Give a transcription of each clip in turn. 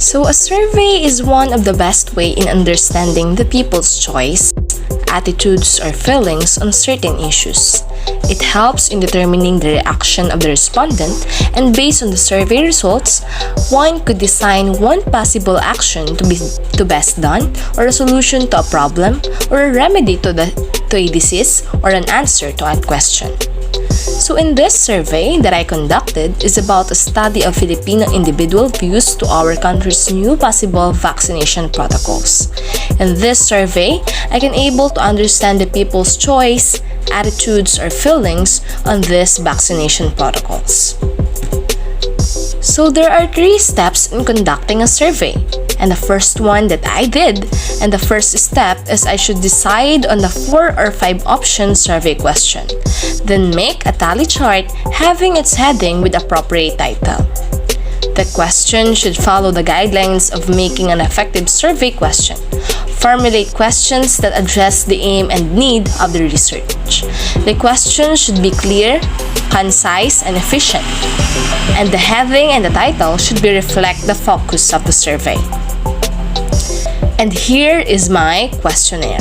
So a survey is one of the best way in understanding the people's choice, attitudes, or feelings on certain issues. It helps in determining the reaction of the respondent, and based on the survey results, one could design one possible action to best done, or a solution to a problem, or a remedy to a disease, or an answer to a question. So in this survey that I conducted is about a study of Filipino individual views to our country's new possible vaccination protocols. In this survey, I can able to understand the people's choice, attitudes, or feelings on these vaccination protocols. So there are 3 steps in conducting a survey. And the first one that I did, and the first step is I should decide on the 4 or 5 option survey question. Then make a tally chart having its heading with appropriate title. The question should follow the guidelines of making an effective survey question. Formulate questions that address the aim and need of the research. The question should be clear, concise, and efficient. And the heading and the title should reflect the focus of the survey. And here is my questionnaire.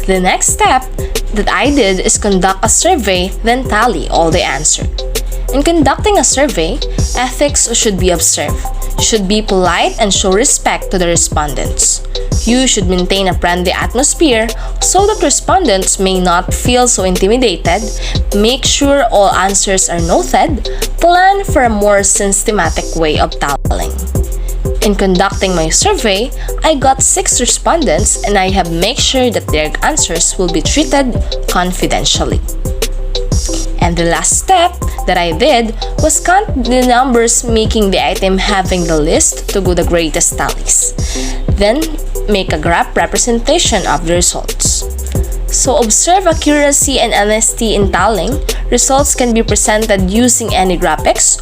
The next step that I did is conduct a survey, then tally all the answers. In conducting a survey, ethics should be observed. You should be polite and show respect to the respondents. You should maintain a friendly atmosphere so that respondents may not feel so intimidated. Make sure all answers are noted. Plan for a more systematic way of tallying. In conducting my survey, I got 6 respondents and I have made sure that their answers will be treated confidentially. And the last step that I did was count the numbers, making the item having the list to go the greatest tallies. Then make a graph representation of the results. So observe accuracy and honesty in tallying. Results can be presented using any graphics.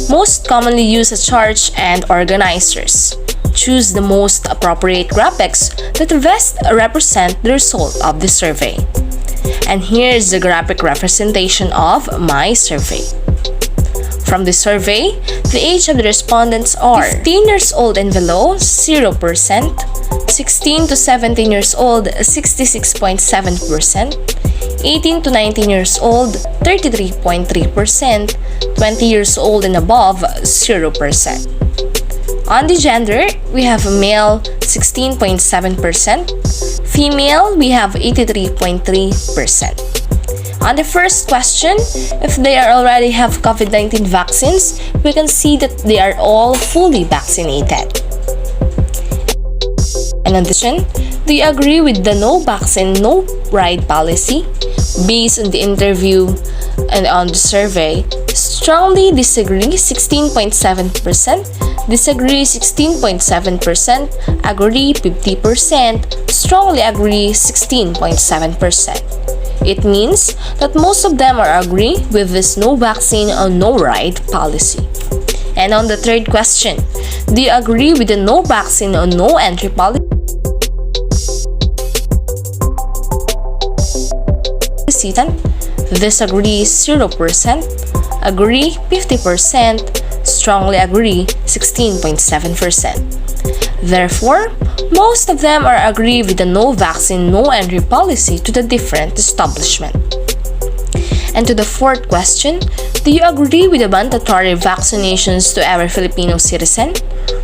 Most commonly use a chart and organizers. Choose the most appropriate graphics that best represent the result of the survey. And here is the graphic representation of my survey. From the survey, the age of the respondents are 15 years old and below, 0%, 16 to 17 years old, 66.7%, 18 to 19 years old, 33.3%, 20 years old and above, 0%. On the gender, we have male 16.7%, female we have 83.3%. On the first question, if they already have COVID-19 vaccines, we can see that they are all fully vaccinated. In addition, do you agree with the no vaccine, no ride policy? Based on the interview and on the survey, strongly disagree 16.7%, disagree 16.7%, agree 50%, strongly agree 16.7%. It means that most of them are agree with this no vaccine or no ride policy. And on the third question, do you agree with the no vaccine or no entry policy? Disagree 0%, agree 50%, strongly agree 16.7%. Therefore, most of them are agree with the no vaccine, no entry policy to the different establishment. And to the fourth question, do you agree with the mandatory vaccinations to every Filipino citizen?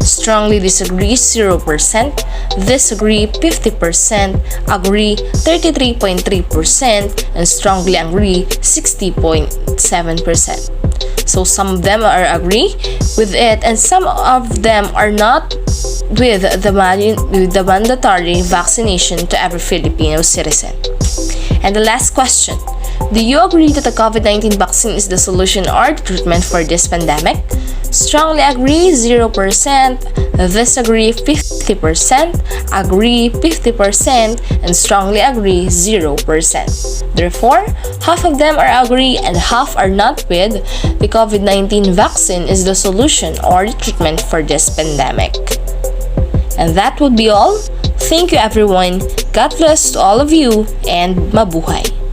Strongly disagree 0%, disagree 50%, agree 33.3%, and strongly agree 60.7%. So some of them are agree with it and some of them are not with the mandatory vaccination to every Filipino citizen. And the last question, Do you agree that the COVID-19 vaccine is the solution or the treatment for this pandemic? Strongly agree 0%, disagree 50%, agree 50%, and strongly agree 0%. Therefore, half of them are agree and half are not with the COVID-19 vaccine is the solution or the treatment for this pandemic. And that would be all. Thank you everyone. God bless to all of you and mabuhay.